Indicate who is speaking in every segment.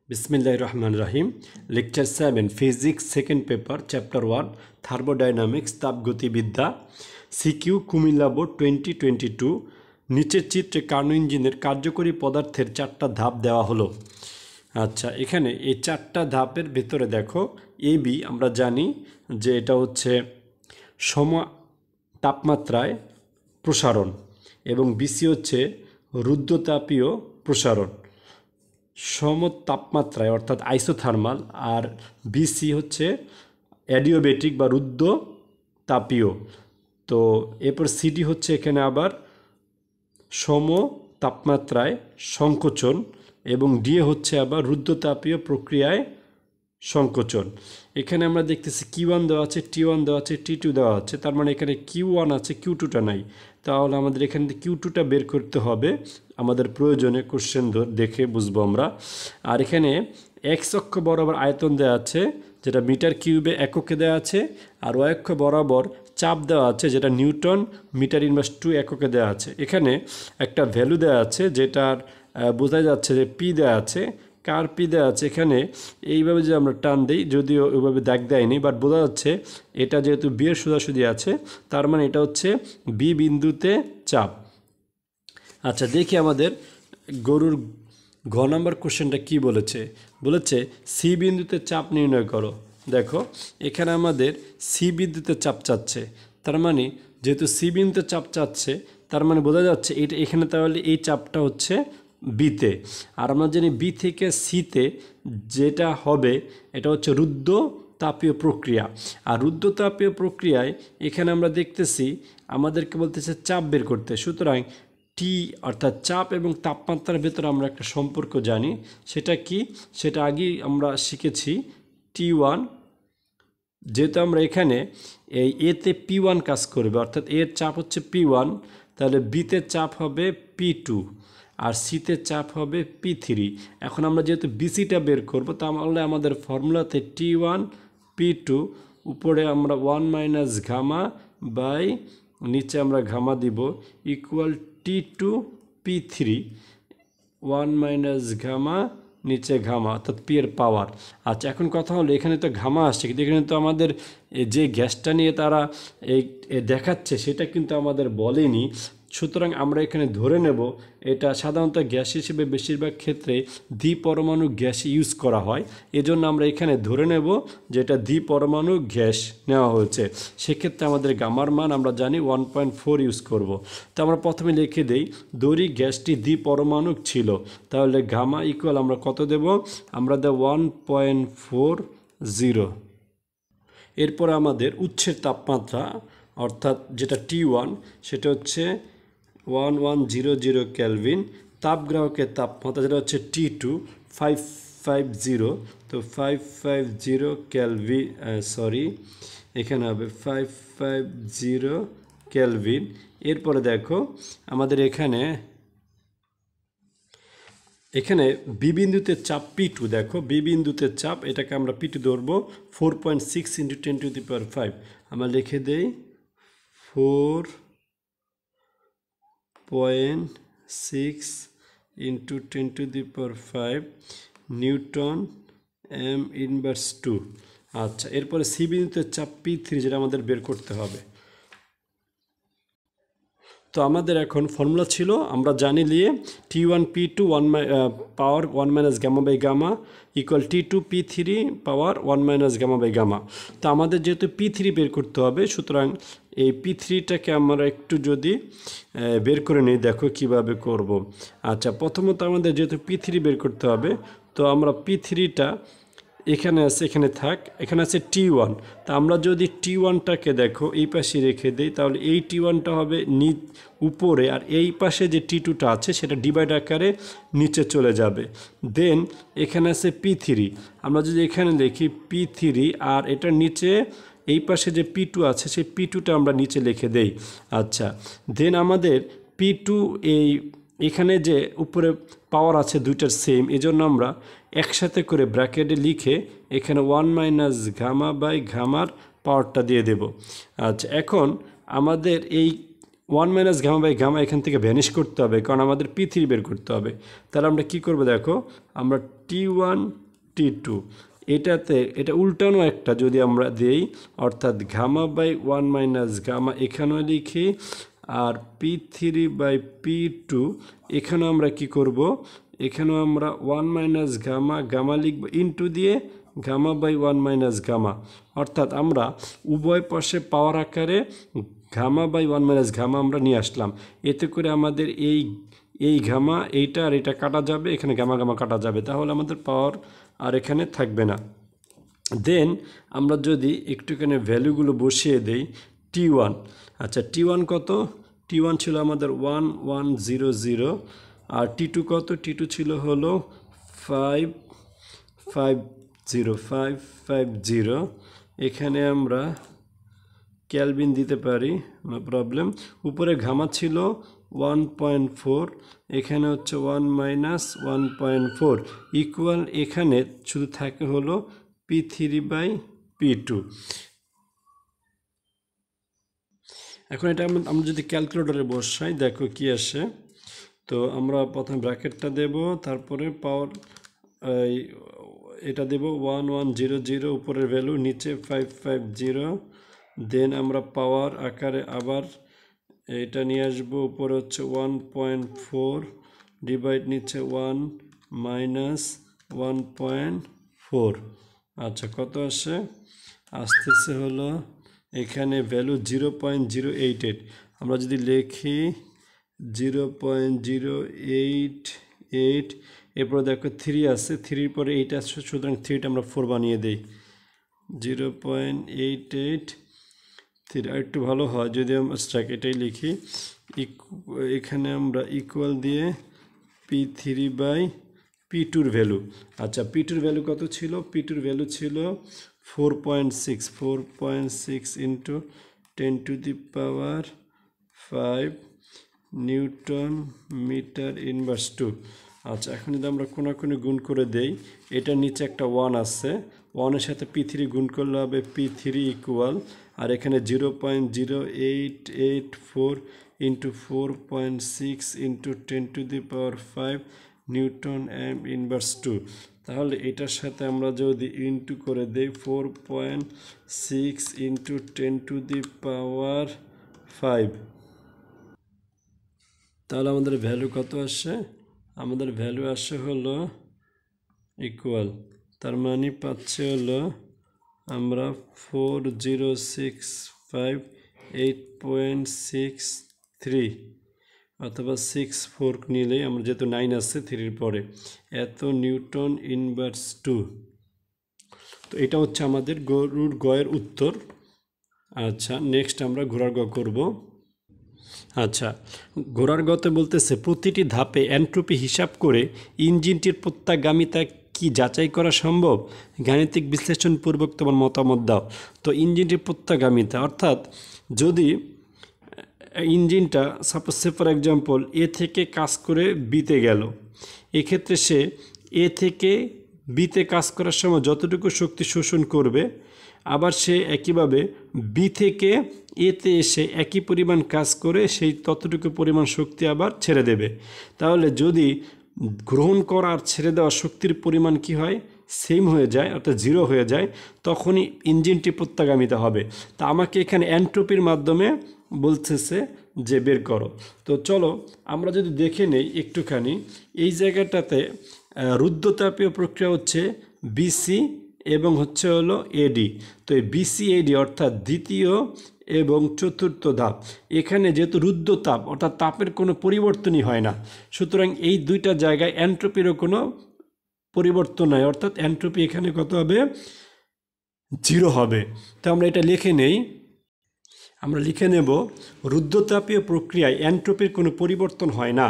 Speaker 1: बिस्मिल्लाहिर रहमानिर रहीम lecture 7 physics second paper chapter 1 thermodynamics तापगतिविद्या সিকিউ কুমিল্লা বোর্ড 2022 নিচের চিত্রে কার্নো ইঞ্জিনের কার্যকরী পদার্থের চারটা ধাপ দেওয়া হলো। আচ্ছা, এখানে এই চারটা ধাপের ভিতরে দেখো এ বি আমরা জানি যে এটা হচ্ছে সম তাপমাত্রায় প্রসারণ এবং বিসি হচ্ছে রুদ্ধতাপীয় প্রসারণ। সম তাপমাত্রায় অর্থাৎ আইসোথার্মাল আর বিসি হচ্ছে অ্যাডিওবেটিক বা রুদ্ধ তাপীয়। তো এরপর সিডি হচ্ছে এখানে আবার সম তাপমাত্রায় সংকোচন এবং ডিএ হচ্ছে আবার রুদ্ধতাপীয় প্রক্রিয়ায় সংকোচন। এখানে আমরা দেখতেছি Q1 দেওয়া আছে, T1 দেওয়া আছে, T2 দেওয়া আছে, তার মানে এখানে Q1 আছে, Q2টা নাই। তাহলে আমাদের এখানে Q2টা বের করতে হবে আমাদের প্রয়োজনে, কোশ্চেন দেখে বুঝবো আমরা। আর এখানে এক্স অক্ষ বরাবর আয়তন দেওয়া আছে যেটা মিটার কিউবে এককে দেওয়া আছে, আর ওয়াই অক্ষ বরাবর চাপ দেওয়া আছে যেটা নিউটন মিটার ইনভার্স 2 এককে দেওয়া আছে। এখানে একটা ভ্যালু দেওয়া আছে যেটার বোঝা যাচ্ছে যে পি দেওয়া আছে। কার পি দেওয়া আছে এখানে এইভাবে যে আমরা টান দিই, যদিও ওইভাবে দাগ দেয়নি, বাট বোঝা যাচ্ছে এটা যেহেতু বি এর সোজাসুজি আছে তার মানে এটা হচ্ছে বি বিন্দুতে চাপ। আচ্ছা, দেখি আমাদের গরুর ঘ নম্বর কোশ্চেনটা কি বলেছে। বলেছে সি বিন্দুতে চাপ নির্ণয় করো। দেখো এখানে আমাদের সি বিন্দুতে চাপ চাচ্ছে, তার মানে যেহেতু সি বিন্দুতে চাপ চাচ্ছে তার মানে বোঝা যাচ্ছে এটা এখানে তাহলে এই চাপটা হচ্ছে বিতে। আর আমরা জানি বি থেকে সিতে যেটা হবে এটা হচ্ছে রুদ্ধ তাপীয় প্রক্রিয়া। আর রুদ্ধ তাপীয় প্রক্রিয়ায় এখানে আমরা দেখতেছি আমাদেরকে বলতেছে চাপ বের করতে। সুতরাং টি অর্থাৎ চাপ এবং তাপমাত্রার ভেতরে আমরা একটা সম্পর্ক জানি, সেটা কি সেটা আগেই আমরা শিখেছি। T1 যেহেতু আমরা এখানে এই এতে P1 কাজ করবে, অর্থাৎ এর চাপ হচ্ছে P1, তাহলে বিতে চাপ হবে P2 আর সিতে চাপ হবে P3। এখন আমরা যেহেতু বিসিটা বের করব তাহলে আমাদের ফর্মুলাতে T1 P2 উপরে আমরা 1 মাইনাস ঘামা বাই নিচে আমরা ঘামা দিব ইকুয়াল T2 P3 1 মাইনাস ঘামা নিচে ঘামা অর্থাৎ পি এর পাওয়ার। আচ্ছা, এখন কথা হলো এখানে তো ঘামা আসছে কিন্তু এখানে তো আমাদের যে গ্যাসটা নিয়ে তারা এই দেখাচ্ছে সেটা কিন্তু আমাদের বলেনি। সুতরাং আমরা এখানে ধরে নেব এটা সাধারণত গ্যাস হিসেবে বেশিরভাগ ক্ষেত্রে দ্বিপরমাণু গ্যাস ইউজ করা হয়, এজন্য আমরা এখানে ধরে নেব যে এটা দ্বিপরমাণু গ্যাস নেওয়া হয়েছে। সেক্ষেত্রে আমাদের গামার মান আমরা জানি 1.4 ইউজ করব। তো আমরা প্রথমে লিখে দেই দড়ি গ্যাসটি দ্বিপরমাণু ছিল, তাহলে গামা ইকুয়াল আমরা কত দেব, আমরা দেব 1.40। এরপর আমাদের উৎসের তাপমাত্রা অর্থাৎ যেটা T1 সেটা হচ্ছে 1100 কেলভিন। তাপগ্রাহকের তাপমাত্রা যেটা হচ্ছে T2 550, তো 550 কেলভিন, এখানে হবে 550 কেলভিন। এরপরে দেখো আমাদের এখানে বি বিন্দুতে চাপ P2, দেখো বি বিন্দুতে চাপ, এটাকে আমরা P2 ধরবো 4.6 × 10⁵। আমরা লিখে দেই 4.6 × 10⁵ নিউটন এম ইনভার্স 2। আচ্ছা, এরপরে সি বিন্দুতে চাপ P3 যেটা আমাদের বের করতে হবে। তো আমাদের এখন ফর্মুলা ছিল আমরা জানি নিয়ে T1 P2 power 1 minus gamma by gamma equal T2 P3 power 1 minus gamma by gamma. তো আমাদের যেহেতু P3 বের করতে হবে, সুতরাং এই P3টাকে আমরা একটু যদি বের করে নিই, দেখো কিভাবে করব। আচ্ছা, প্রথমত আমাদের যেহেতু P3 বের করতে হবে, তো আমরা P3টা এখানে আছে, এখানে থাক, এখানে আছে T1। তা আমরা যদি T1টাকে দেখো এই পাশে রেখে দিই তাহলে এই T1টা হবে উপরে, আর এই পাশে যে T2টা আছে সেটা ডিভাইড আকারে নিচে চলে যাবে। দেন এখানে আছে P3, আমরা যদি এখানে দেখি P3 আর এটার নিচে এই পাশে যে P2 আছে সেই P2টা আমরা নিচে লিখে দেই। আচ্ছা, দেন আমাদের P2 এখানে যে উপরে পাওয়ার আছে দুইটার সেম, এজন্য আমরা একসাথে করে ব্র্যাকেটে লিখে এখানে 1 মাইনাস ঘামা বাই ঘামার পাওয়ারটা দিয়ে দেব। আচ্ছা, এখন আমাদের এই 1 মাইনাস গামা বাই গামা এখান থেকে ভ্যানিশ করতে হবে, কারণ আমাদের P3 বের করতে হবে। তাহলে আমরা কি করব, দেখো আমরা T1 T2 এটাতে এটা উল্টানো একটা যদি আমরা দেই, অর্থাৎ গামা বাই 1 মাইনাস গামা এখানেও লিখি, আর P3/P2 এখানেও আমরা কি করব, এখানেও আমরা 1 মাইনাস গামা গামা লিখব ইনটু দিয়ে গামা বাই 1 মাইনাস গামা, অর্থাৎ আমরা উভয় পাশে পাওয়ার আকারে গামা বাই 1 মাইনাস গামা আমরা নিয়ে আসলাম। এতে করে আমাদের এই গামা এইটা আর এটা কাটা যাবে, এখানে গামা গামা কাটা যাবে, তাহলে আমাদের পাওয়ার আর এখানে থাকবে না। দেন আমরা যদি একটুখানি ভ্যালুগুলো বসিয়ে দেই, T1, আচ্ছা T1 কত, T1 ছিল আমাদের 1100, আর T2 কত, T2 ছিল হলো 550, এখানে আমরা ক্যালভিন দিতে পারি, নো প্রবলেম। উপরে গামা ছিল 1.4, এখানে হচ্ছে 1 মাইনাস 1.4 ইকুয়াল, এখানে শুধু থাকে হলো P3/P2। এখন এটা আমরা যদি ক্যালকুলেটরে বসাই দেখো কি আসে। তো আমরা প্রথমে ব্র্যাকেটটা দেব, তারপরে পাওয়ার এটা দেব 1100, উপরের ভ্যালু নিচে 550, দেন আমরা পাওয়ার আকারে আবার এটা নিয়ে আসবো, উপরে হচ্ছে 1.4 ডিভাইড নিচে 1 মাইনাস 1.4, আচ্ছা কত আসে, আসতেছে হলো এখানে ভ্যালু 0.088, আমরা যদি লিখি 0.088, এরপরে দেখো 3 আছে, 3 পরে 8 আসছে, সুতরাং 3টা আমরা 4 বানিয়ে দিই, 0.88 আর একটু ভালো হয় যদি আমরা স্ট্রাক এটাই লিখি, এখানে আমরা ইকুয়াল দিয়ে P3/P2 ভ্যালু, আচ্ছা P2 ভ্যালু কত ছিল, P2 ভ্যালু ছিল 4.6 ইন্টু 10⁵ নিউটন মিটার ইনভার্স 2। আচ্ছা এখন যদি আমরা কোনাকুনি গুণ করে দেই, এটার নিচে একটা 1 আছে, 1-এর সাথে P3 গুণ করলে হবে P3 ইকুয়াল, আর এখানে 0.0884 into 4.6 into 10⁵ newton m inverse 2। তাহলে এটার সাথে আমরা যদি ইন্টু করে দেই 4.6 ইন্টু 10⁵, তাহলে আমাদের ভ্যালু কত আসে, আমাদের ভ্যালু আসে হলো ইকুয়াল, তার মানে পাচ্ছে হলো আমরা 4065.8.63 অথবা 64 নিলেই আমরা, যেহেতু 9 আছে 3-এর পরে, এত নিউটন ইনভার্স 2। তো এটা হচ্ছে আমাদের গরুর গয়ের উত্তর। আচ্ছা নেক্সট আমরা ঘোড়ার গ করব। আচ্ছা ঘোড়ার গতে বলতেছে প্রতিটি ধাপে এন্ট্রপি হিসাব করে ইঞ্জিনটির প্রত্যাগামিতা কি যাচাই করা সম্ভব, গাণিতিক বিশ্লেষণপূর্বক তোমার মতামত দাও। তো ইঞ্জিনটির প্রত্যাগামিতা, অর্থাৎ যদি ইঞ্জিনটা সাপোজ সে ফর এক্সাম্পল এ থেকে কাজ করে বিতে গেল, এক্ষেত্রে সে এ থেকে বিতে কাজ করার সময় যতটুকু শক্তি শোষণ করবে, আবার সে একইভাবে বি থেকে এতে এসে একই পরিমাণ কাজ করে সেই ততটুকু পরিমাণ শক্তি আবার ছেড়ে দেবে। তাহলে যদি গ্রহণ করা আর ছেড়ে দেওয়া শক্তির পরিমাণ কি হয়, সেম হয়ে যায়, অর্থাৎ 0 হয়ে যায়, তখনই ইঞ্জিনটি প্রত্যাগামিতা হবে। তা আমাকে এখানে এন্ট্রপির মাধ্যমে বলতেছে যে বের করো। তো চলো আমরা যদি দেখে নেই একটুখানি, এই জায়গাটাতে রুদ্ধতাপীয় প্রক্রিয়া হচ্ছে বিসি এবং হচ্ছে হলো এডি। তো এই বিসি এডি অর্থাৎ দ্বিতীয় এবং চতুর্থ ধাপ, এখানে যেহেতু রুদ্ধ তাপ অর্থাৎ তাপের কোনো পরিবর্তনই হয় না, সুতরাং এই দুইটা জায়গায় এন্ট্রপিরও কোনো পরিবর্তন নয়, অর্থাৎ এন্ট্রপি এখানে কত হবে, 0 হবে। তো আমরা এটা লিখে নেই, আমরা লিখে নেব রুদ্ধতাপীয় প্রক্রিয়ায় এন্ট্রপির কোনো পরিবর্তন হয় না।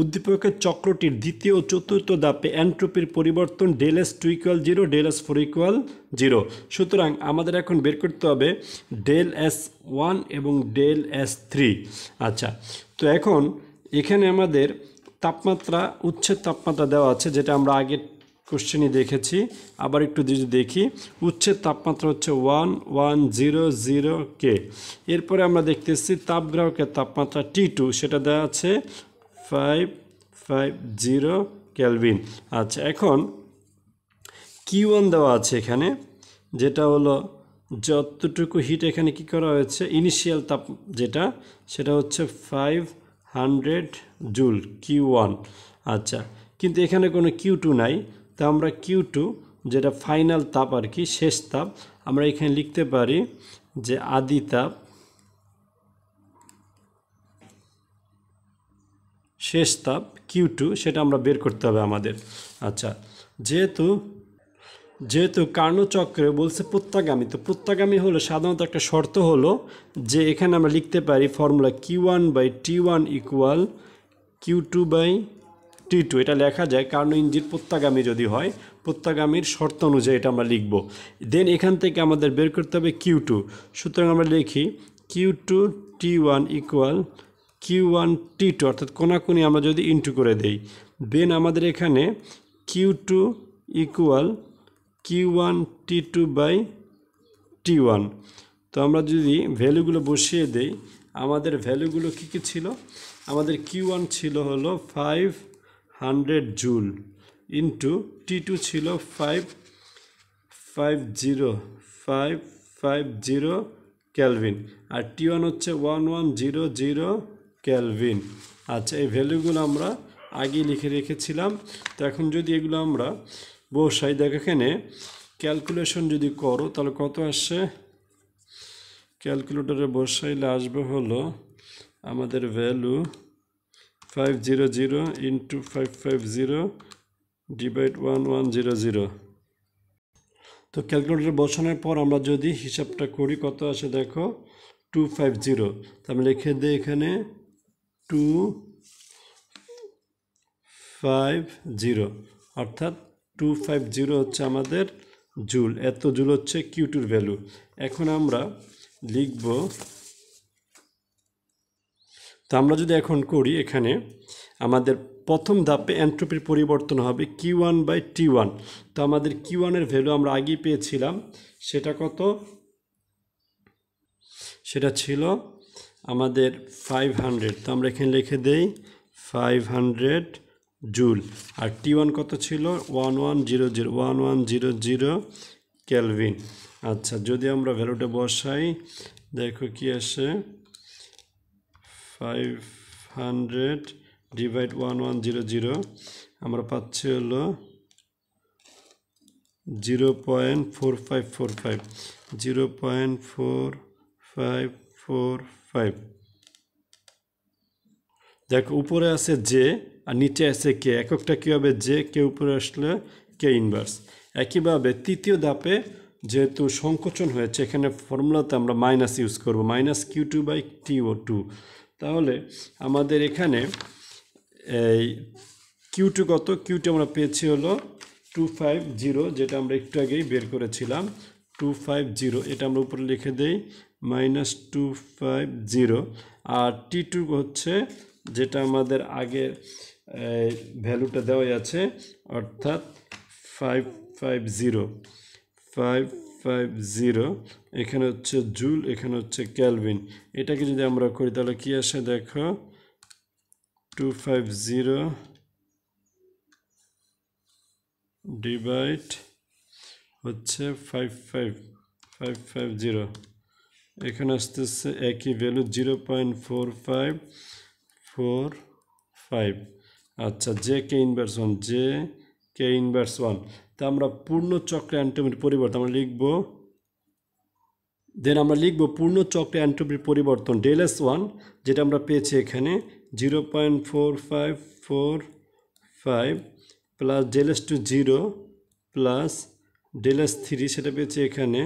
Speaker 1: উদ্দীপকের চক্রটির দ্বিতীয় ও চতুর্থ ধাপে এন্ট্রপির পরিবর্তন ΔS2 = 0, ΔS4 = 0। সুতরাং আমাদের এখন বের করতে হবে ΔS1 এবং ΔS3। আচ্ছা তো এখন এখানে আমাদের তাপমাত্রা, উচ্ছেদ তাপমাত্রা দেওয়া আছে, যেটা আমরা আগের কোশ্চেনই দেখেছি। আবার একটু যদি দেখি, উচ্ছেদ তাপমাত্রা হচ্ছে 1100 K। এরপরে আমরা দেখতেছি তাপগ্রাহকের তাপমাত্রা T2, সেটা দেওয়া আছে 550 কেলভিন। আচ্ছা এখন Q1 দেওয়া আছে এখানে, যেটা হলো যতটুকু হিট এখানে কি করা হয়েছে, ইনিশিয়াল তাপ যেটা, সেটা হচ্ছে 500 জুল Q1। আচ্ছা, কিন্তু এখানে কোনো Q2 নাই, তা আমরা Q2 যেটা ফাইনাল তাপ আর কি, শেষ তাপ, আমরা এখানে লিখতে পারি যে আদি তাপ, শেষ তাপ Q2, সেটা আমরা বের করতে হবে আমাদের। আচ্ছা, যেহেতু কার্নোচক্রে বলছে প্রত্যাগামী, তো প্রত্যাগামী হলো সাধারণত একটা শর্ত হলো যে এখানে আমরা লিখতে পারি ফর্মুলা Q1/T1 ইকুয়াল Q2/T2। এটা লেখা যায় কার্নো ইঞ্জিন প্রত্যাগামী যদি হয়, প্রত্যাগামীর শর্ত অনুযায়ী এটা আমরা লিখব। দেন এখান থেকে আমাদের বের করতে হবে Q2। সুতরাং আমরা লিখি Q2T1 ইকুয়াল Q1T2, অর্থাৎ কোনাকুনি আমরা যদি ইন্টু করে দেই, দেন আমাদের এখানে Q2 ইকুয়াল Q1T2/T1। তো আমরা যদি ভ্যালুগুলো বসিয়ে দেই, আমাদের ভ্যালুগুলো কী কী ছিল, আমাদের Q1 ছিল হলো 500 জুল, ইন্টু T2 ছিল 550 ক্যালভিন, আর T1 হচ্ছে 1100 ক্যালভিন। আচ্ছা, এই ভ্যালুগুলো আমরা আগেই লিখে রেখেছিলাম। তো এখন যদি এগুলো আমরা বসাই, দেখো এখানে ক্যালকুলেশন যদি করো তাহলে কত আসে, ক্যালকুলেটরে বসাইলে আসবে হলো আমাদের ভ্যালু 500 ইন্টু 550 ডিভাইড 1100। তো ক্যালকুলেটরে বসানোর পর আমরা যদি হিসাবটা করি কত আসে দেখো, 250। তো আমি লিখে দিই এখানে 250, অর্থাৎ 250 হচ্ছে আমাদের জুল, এত জুল হচ্ছে Q2 ভ্যালু। এখন আমরা লিখব, তো আমরা যদি এখন করি এখানে আমাদের প্রথম ধাপে এন্ট্রপির পরিবর্তন হবে Q1/T1। তো আমাদের Q1 এর ভ্যালু আমরা আগেই পেয়েছিলাম, সেটা কত, সেটা ছিল আমাদের 500। তো আমরা এখানে লিখে দেই 500 জুল, আর T1 কত ছিল 1100 ক্যালভিন। আচ্ছা, যদি আমরা ভ্যালুটা বসাই দেখো কি আসে, 500 ডিভাইড 1100, আমরা পাচ্ছি হলো 0.4545, 0.4545। দেখো উপরে আছে জে আর নিচে আছে কে, এককটা কী হবে জে, কে উপরে আসলে কে ইনভার্স। একইভাবে তৃতীয় ধাপে যেহেতু সংকোচন হয়েছে, এখানে ফর্মুলাতে আমরা মাইনাস ইউজ করব, -Q2/TO2। তাহলে আমাদের এখানে এই Q2 কত, Q2 আমরা পেয়েছি হলো 250, যেটা আমরা একটু আগেই বের করেছিলাম 250, এটা আমরা উপরে লিখে দেই -250। আর T2 হচ্ছে যেটা আমাদের আগের ভ্যালুটা দেওয়াই আছে, অর্থাৎ 550, এখানে হচ্ছে জুল, এখানে হচ্ছে ক্যালভিন। এটাকে যদি আমরা করি তাহলে কি আসে দেখো, 250 ডিভাইড হচ্ছে 550, এখানে আসতেছে একই ভ্যালু 0.4545। আচ্ছা, J K inverse 1, J K inverse 1। তা আমরা পূর্ণ চক্রে অ্যান্টোমির পরিবর্তন আমরা লিখব, দেন আমরা লিখব পূর্ণ চক্রে অ্যান্টোমির পরিবর্তন ΔS1, যেটা আমরা পেয়েছি এখানে 0.4545 প্লাস ΔS2 0 প্লাস ΔS3, সেটা পেয়েছি এখানে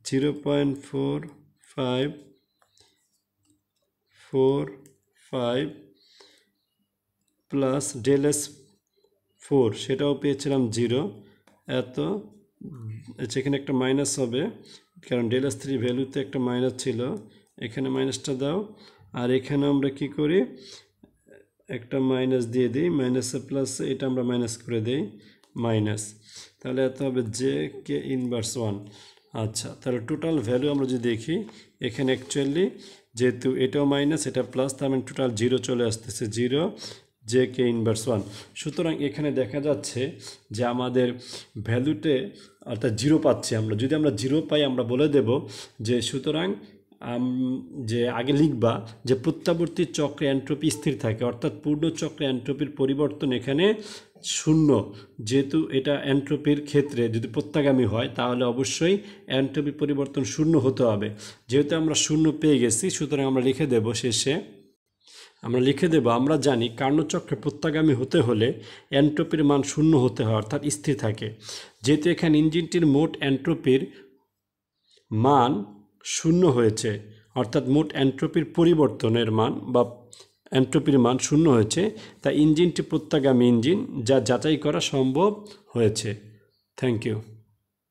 Speaker 1: 0.4545 প্লাস ΔS4, সেটাও পেয়েছিলাম 0। এত এখানে একটা মাইনাস হবে, কারণ ΔS3 ভ্যালুতে একটা মাইনাস ছিল, এখানে মাইনাসটা দাও। আর এখানে আমরা কি করি, একটা মাইনাস দিয়ে দিই, মাইনাসে প্লাসে এটা আমরা মাইনাস করে দিই, মাইনাস, তাহলে এত হবে জে কে ইনভার্স 1। আচ্ছা, তাহলে টোটাল ভ্যালু আমরা যদি দেখি, এখানে অ্যাকচুয়ালি যেহেতু এটাও মাইনাস এটা প্লাস, তার মানে টোটাল 0 চলে আসতেছে, 0 জে কে ইনভার্স 1। সুতরাং এখানে দেখা যাচ্ছে যে আমাদের ভ্যালুতে অর্থাৎ জিরো পাচ্ছি আমরা। যদি আমরা জিরো পাই আমরা বলে দেব যে সুতরাং যে আগে লিখবা যে প্রত্যাবর্তী চক্রে এন্ট্রপি স্থির থাকে, অর্থাৎ পূর্ণ চক্রে এন্ট্রপির পরিবর্তন এখানে শূন্য। যেহেতু এটা এন্ট্রপির ক্ষেত্রে যদি প্রত্যাগামী হয় তাহলে অবশ্যই এন্ট্রপি পরিবর্তন শূন্য হতে হবে। যেহেতু আমরা শূন্য পেয়ে গেছি সুতরাং আমরা লিখে দেব শেষে আমরা জানি কার্ণচক্রে প্রত্যাগামী হতে হলে এন্ট্রপির মান শূন্য হতে হয়, অর্থাৎ স্থির থাকে। যেহেতু এখানে ইঞ্জিনটির মোট এন্ট্রপির মান শূন্য হয়েছে, অর্থাৎ মোট এন্ট্রপির পরিবর্তনের মান বা এন্ট্রপির মান শূন্য হয়েছে, তাই ইঞ্জিনটি প্রত্যাগামী ইঞ্জিন যা যাচাই করা সম্ভব হয়েছে। Thank you.